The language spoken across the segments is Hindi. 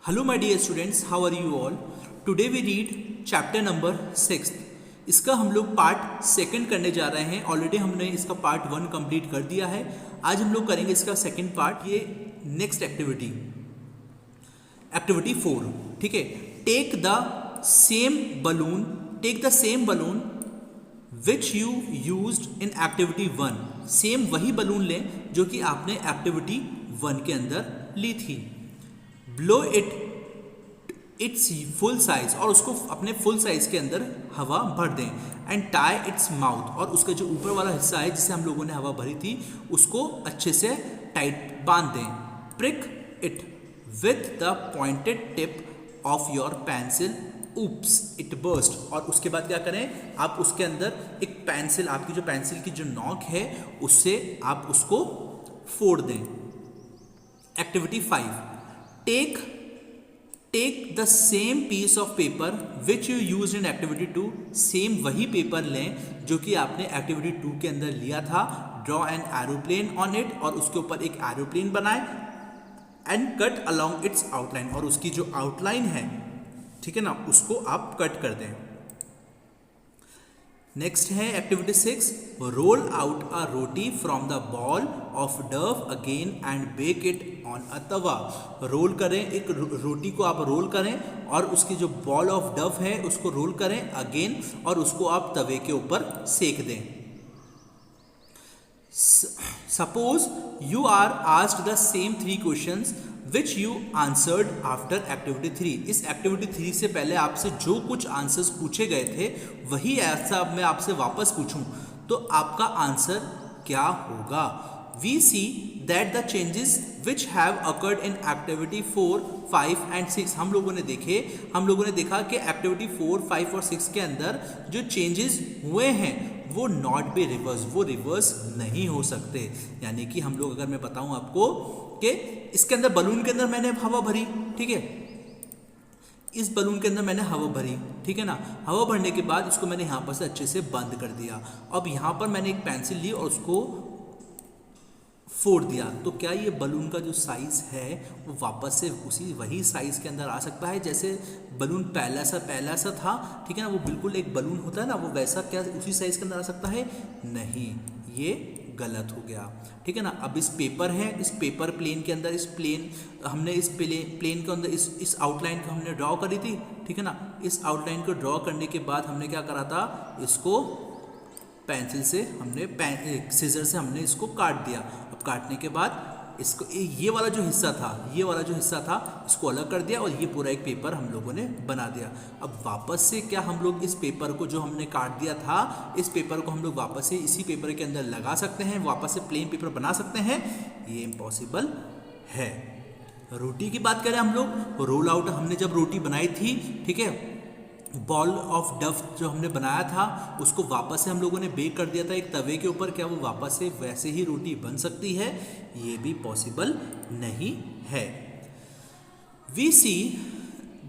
Hello my dear students, how are you all. Today we read chapter number 6। इसका हम लोग पार्ट सेकंड करने जा रहे हैं। ऑलरेडी हमने इसका पार्ट 1 कंप्लीट कर दिया है। आज हम लोग करेंगे इसका सेकंड पार्ट। ये नेक्स्ट एक्टिविटी 4, ठीक है। Take the same balloon which you used in activity 1। Same वही बलून लें जो कि आपने एक्टिविटी 1 के अंदर ली थी। ब्लो इट्स फुल साइज, और उसको अपने फुल साइज के अंदर हवा भर दें। एंड टाई इट्स माउथ, और उसका जो ऊपर वाला हिस्सा है जिसे हम लोगों ने हवा भरी थी उसको अच्छे से टाइट बांध दें। Prick it with the pointed tip of your pencil, oops it burst. और उसके बाद क्या करें, आप उसके अंदर एक पेंसिल, आपकी जो पेंसिल की जो नोक है उससे आप उसको फोड़ दें। Activity 5, take the same piece of paper which you use in activity 2। Same वही पेपर लें जो कि आपने एक्टिविटी 2 के अंदर लिया था। Draw an aeroplane on it, और उसके ऊपर एक एरोप्लेन बनाए। And cut along its outline, और उसकी जो आउटलाइन है, ठीक है ना, उसको आप कट कर दें। नेक्स्ट है activity 6, roll out a roti from the ball of dough again and bake it on a tawa. Roll करें, एक रोटी को आप रोल करें और उसकी जो बॉल ऑफ डव है उसको रोल करें अगेन, और उसको आप तवे के ऊपर सेक दें। Suppose you are asked the same 3 questions which you answered after activity 3। इस एक्टिविटी 3 से पहले आपसे जो कुछ आंसर्स पूछे गए थे वही ऐसा अब मैं आपसे वापस पूछूं तो आपका आंसर क्या होगा। We see that the changes which have occurred in activity 4, 5 and 6। हम लोगों ने देखा कि एक्टिविटी 4, 5 और 6 के अंदर जो चेंजेस हुए हैं वो नॉट बी रिवर्स, वो रिवर्स नहीं हो सकते। यानी कि हम लोग, अगर मैं बताऊं आपको कि इसके अंदर बलून के अंदर मैंने हवा भरी, ठीक है, इस बलून के अंदर मैंने हवा भरी, ठीक है ना। हवा भरने के बाद इसको मैंने यहाँ पर से अच्छे से बंद कर दिया। अब यहाँ पर मैंने एक पेंसिल ली और उसको फोड़ दिया, तो क्या ये बलून का जो साइज है वो वापस से वही साइज के अंदर आ सकता है जैसे बलून पहला सा था, ठीक है ना। वो बिल्कुल एक बलून होता है ना, वो वैसा क्या उसी साइज के अंदर आ सकता है? नहीं, ये गलत हो गया, ठीक है ना। अब इस पेपर है, इस पेपर प्लेन के अंदर हमने इस प्लेन के अंदर इस आउटलाइन को हमने ड्रॉ करी थी, ठीक है ना। इस आउटलाइन को ड्रॉ करने के बाद हमने क्या करा था, इसको पेंसिल से सीजर से हमने इसको काट दिया। अब काटने के बाद इसको ये वाला जो हिस्सा था इसको अलग कर दिया, और ये पूरा एक पेपर हम लोगों ने बना दिया। अब वापस से क्या हम लोग इस पेपर को जो हमने काट दिया था, इस पेपर को हम लोग वापस से इसी पेपर के अंदर लगा सकते हैं, वापस से प्लेन पेपर बना सकते हैं? ये इम्पॉसिबल है। रोटी की बात करें हम लोग, रोल आउट हमने जब रोटी बनाई थी, ठीक है, बॉल ऑफ डव जो हमने बनाया था उसको वापस से हम लोगों ने बेक कर दिया था एक तवे के ऊपर। क्या वो वापस से वैसे ही रोटी बन सकती है? ये भी पॉसिबल नहीं है। We see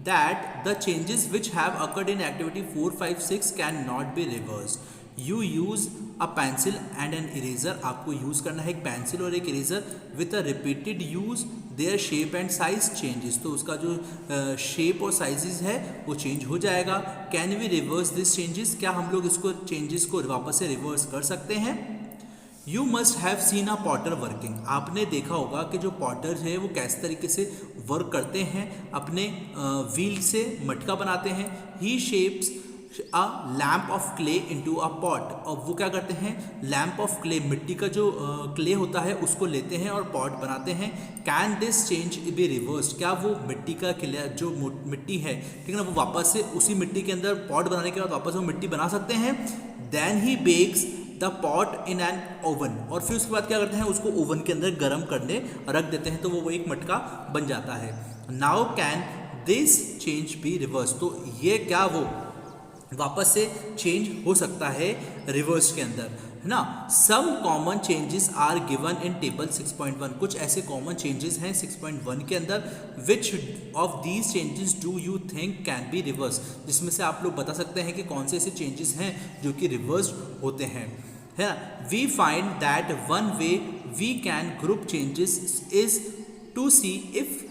that the changes which have occurred in activity 4, 5, 6 can not be reversed. You use a pencil and an eraser. आपको यूज करना है एक पेंसिल और एक eraser with a repeated use their shape and size changes. तो उसका जो शेप और साइजेस है वो चेंज हो जाएगा। Can we reverse this changes? क्या हम लोग इसको चेंजेस को वापस से रिवर्स कर सकते हैं? You must have seen a Potter working. आपने देखा होगा कि जो पॉटर है वो कैसे तरीके से वर्क करते हैं, अपने व्हील से मटका बनाते हैं। He shapes a lump of clay into a pot. और वो क्या करते हैं, लैम्प ऑफ क्ले, मिट्टी का जो क्ले होता है उसको लेते हैं और पॉट बनाते हैं। Can this change be reversed? क्या वो मिट्टी का क्ले जो मिट्टी है, ठीक है ना, वो वापस से उसी मिट्टी के अंदर पॉट बनाने के बाद वापस वो मिट्टी बना सकते हैं? Then he bakes the pot in an oven. और फिर उसके बाद क्या करते हैं, उसको ओवन के अंदर गर्म करने रख देते हैं, तो वो एक मटका बन जाता है। Now can this change be reverse? तो ये क्या वो वापस से चेंज हो सकता है रिवर्स के अंदर, है ना। Some common changes are given in table 6.1। कुछ ऐसे कॉमन चेंजेस हैं 6.1 के अंदर। Which of these changes do you think can be reverse? जिसमें से आप लोग बता सकते हैं कि कौन से ऐसे चेंजेस हैं जो कि रिवर्स होते हैं, है ना। We find that one way we can group changes is to see if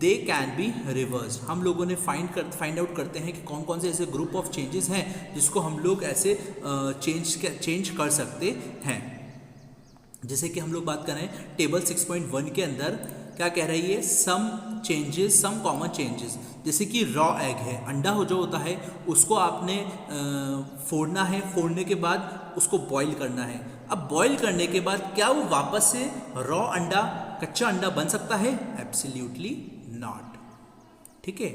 they can be reverse. हम लोगों ने फाइंड आउट करते हैं कि कौन कौन से ऐसे ग्रुप ऑफ चेंजेस हैं जिसको हम लोग ऐसे चेंज कर सकते हैं। जैसे कि हम लोग बात करें टेबल 6.1 के अंदर क्या कह रही है, सम कॉमन चेंजेस। जैसे कि रॉ एग है, अंडा जो होता है उसको आपने फोड़ना है, फोड़ने के बाद उसको बॉईल करना है। अब बॉईल करने के बाद क्या वो वापस से रॉ अंडा, कच्चा अंडा बन सकता है? Absolutely not. ठीक है।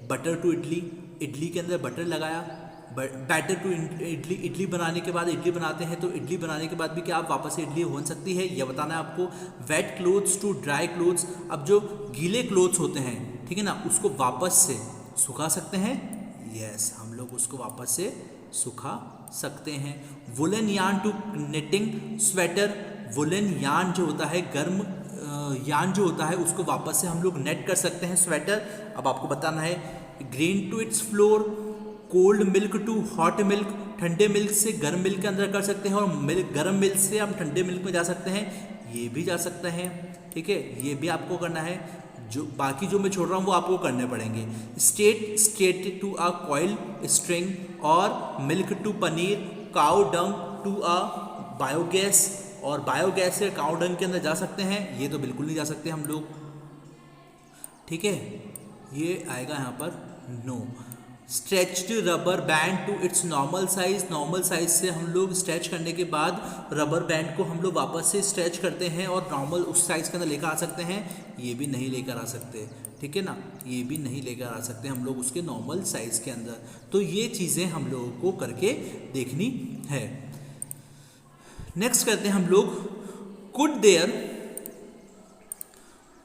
बटर टू इडली, इडली के अंदर बटर लगाया, बैटर टू इडली, इडली बनाने के बाद इडली बनाते हैं तो इडली बनाने के बाद भी क्या आप वापस से इडली बन सकती है, यह बताना है आपको। Wet clothes to dry clothes, अब जो गीले क्लोथ्स होते हैं, ठीक है ना, उसको वापस से सुखा सकते हैं। यस, हम लोग उसको वापस से सुखा सकते हैं। Woollen yarn to knitting sweater, woollen yarn जो होता है, गर्म यार्न जो होता है, उसको वापस से हम लोग नेट कर सकते हैं स्वेटर। अब आपको बताना है grain to its flour, cold milk to hot milk, ठंडे मिल्क से गर्म मिल्क के अंदर कर सकते हैं, और गर्म मिल्क से हम ठंडे मिल्क में जा सकते हैं, ये भी जा सकते हैं। ठीक है, ये भी आपको करना है। जो बाकी जो मैं छोड़ रहा हूँ वो आपको करने पड़ेंगे। State to a coil string, और milk to paneer, cow dung to a biogas, और बायोगैस से काउ डंग के अंदर जा सकते हैं, ये तो बिल्कुल नहीं जा सकते हम लोग। ठीक है, ये आएगा यहाँ पर no. Stretched rubber band to its normal size, normal size से हम लोग स्ट्रेच करने के बाद रबर बैंड को हम लोग वापस से स्ट्रेच करते हैं और नॉर्मल उस साइज के अंदर लेकर आ सकते हैं, ये भी नहीं लेकर आ सकते। ठीक है ना, ये भी नहीं लेकर आ सकते हम लोग उसके नॉर्मल साइज के अंदर। तो ये चीज़ें हम लोगों को करके देखनी है। नेक्स्ट करते हैं हम लोग,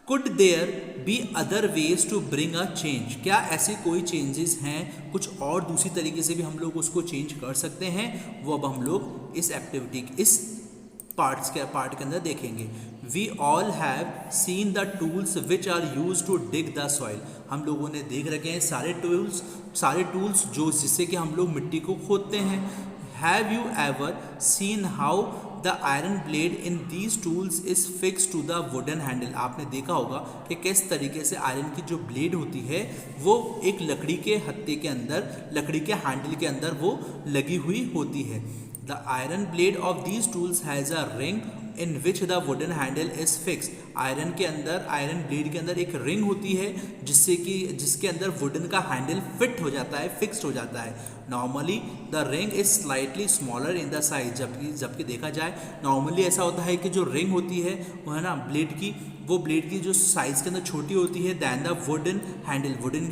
could there be other ways to bring a change, क्या ऐसी कोई चेंजेस हैं, कुछ और दूसरी तरीके से भी हम लोग उसको चेंज कर सकते हैं? वो अब हम लोग इस एक्टिविटी, इस पार्ट के अंदर देखेंगे। We all have seen the tools which are use to dig the soil, हम लोगों ने देख रखे हैं सारे टूल्स जो जिससे कि हम लोग मिट्टी को खोदते हैं। Have you ever seen how the iron blade in these tools is fix to the wooden handle, आपने देखा होगा कि किस तरीके से आयरन की जो ब्लेड होती है वो एक लकड़ी के हत्थे के अंदर, लकड़ी के हैंडल के अंदर वो लगी हुई होती है। The iron blade of these tools has a ring in which the wooden handle is fix, iron के अंदर, आयरन ब्लेड के अंदर एक रिंग होती है जिसके अंदर वुडन का हैंडल फिट हो जाता है, फिक्स्ड हो जाता है। Normally the ring is slightly smaller in the size, जबकि देखा जाए नॉर्मली ऐसा होता है कि जो रिंग होती है वो है ना ब्लेड की, वो ब्लेड की जो साइज के अंदर छोटी होती है दैन द वुडन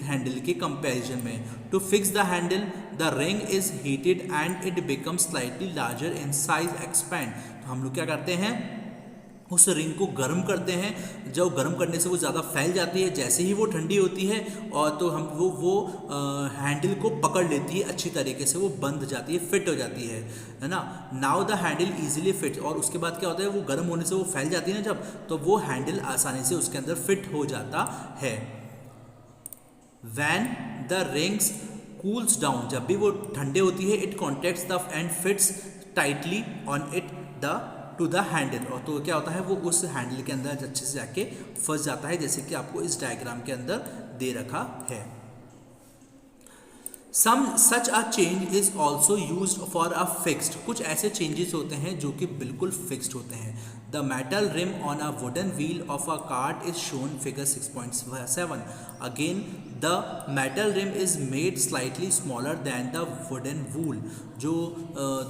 हैंडल के कंपैरिजन में। To fix the handle the ring is heated and it becomes slightly larger in size expand, तो हम लोग क्या करते हैं उस रिंग को गर्म करते हैं, जब गर्म करने से वो ज़्यादा फैल जाती है, जैसे ही वो ठंडी होती है और तो हम वो हैंडल को पकड़ लेती है अच्छी तरीके से, वो बंध जाती है, फिट हो जाती है ना। Now the handle easily fit, और उसके बाद क्या होता है वो गर्म होने से वो फैल जाती है ना जब, तो वो हैंडल आसानी से उसके अंदर फिट हो जाता है। When the rings cools down, जब भी वो ठंडे होती है, it contracts the and fits tightly on it to the handle, और तो क्या होता है वो उस हैंडल के अंदर अच्छे से जाके फंस जाता है, जैसे कि आपको इस डायग्राम के अंदर दे रखा है। Such a change is also use for a fixed, कुछ ऐसे चेंजेस होते हैं जो कि बिल्कुल फिक्स्ड होते हैं। The metal rim on a wooden wheel of a cart is shown figure 6.7, again the metal rim is made slightly smaller than the wooden wheel, जो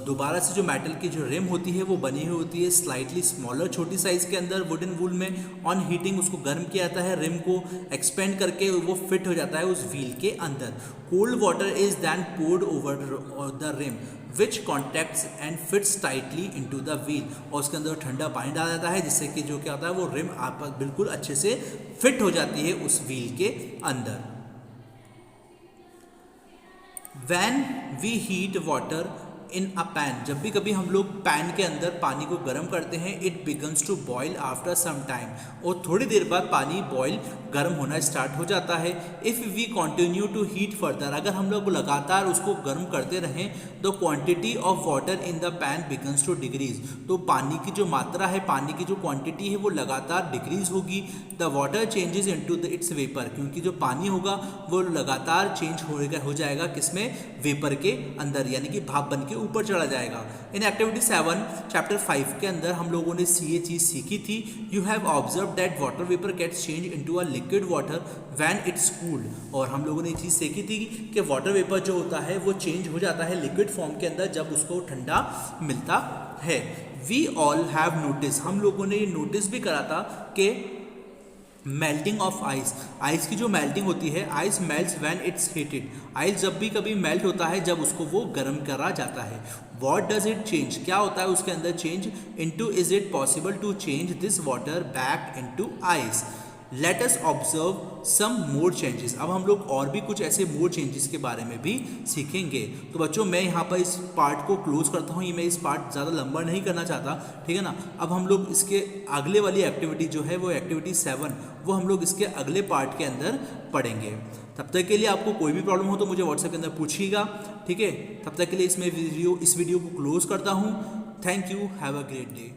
दोबारा से जो मेटल की जो रिम होती है वो बनी हुई होती है स्लाइटली स्मॉलर, छोटी साइज के अंदर वुडन वूल में। ऑन हीटिंग उसको गर्म किया जाता है, रिम को एक्सपेंड करके वो फिट हो जाता है उस व्हील के अंदर। Cold water is then poured over the rim which contracts and fits tightly into the wheel, और उसके अंदर ठंडा पानी डाला जाता है जिससे कि जो क्या होता है वो रिम आप बिल्कुल अच्छे से फिट हो जाती है उस व्हील के अंदर। When we heat water in a pan, जब भी कभी हम लोग पैन के अंदर पानी को गर्म करते हैं, it begins to boil after some time, और थोड़ी देर बाद पानी बॉयल गर्म होना स्टार्ट हो जाता है। If we continue to heat further, अगर हम लोग लगातार उसको गर्म करते रहें, the quantity of water in the pan begins to decrease, तो पानी की जो मात्रा है, पानी की जो क्वांटिटी है वो लगातार डिक्रीज होगी। The water changes into the it's vapour, क्योंकि जो पानी होगा वो लगातार चेंज हो जाएगा किसमें, वेपर के अंदर, यानी कि भाप बन के ऊपर चढ़ा जाएगा। इन एक्टिविटी 7 चैप्टर 5 के अंदर हम लोगों ने ये चीज़ सीखी थी। You have observe that water vapour gets change into a liquid water when it's cooled, और हम लोगों ने ये चीज़ सीखी थी कि वाटर वेपर जो होता है वो चेंज हो जाता है लिक्विड फॉर्म के अंदर जब उसको ठंडा मिलता है। वी ऑल हैव नोटिस, हम लोगों ने ये नोटिस भी करा था कि मेल्टिंग ऑफ आइस, आइस की जो मेल्टिंग होती है, ice melts when it's heated, ice जब भी कभी मेल्ट होता है जब उसको वो गर्म करा जाता है। व्हाट डज इट चेंज, क्या होता है उसके अंदर change, into is it possible to change this water back into ice. Let us observe some more changes, अब हम लोग और भी कुछ ऐसे मोर चेंजेस के बारे में भी सीखेंगे। तो बच्चों मैं यहाँ पर इस पार्ट को क्लोज करता हूँ, ये मैं इस पार्ट ज़्यादा लंबा नहीं करना चाहता, ठीक है ना। अब हम लोग इसके अगले वाली एक्टिविटी जो है वो एक्टिविटी 7, वो हम लोग इसके अगले पार्ट के अंदर पढ़ेंगे। तब तक के लिए आपको कोई भी प्रॉब्लम हो तो मुझे व्हाट्सएप के अंदर पूछिएगा, ठीक है। तब तक के लिए इस वीडियो को क्लोज करता हूँ। Thank you, have a great day.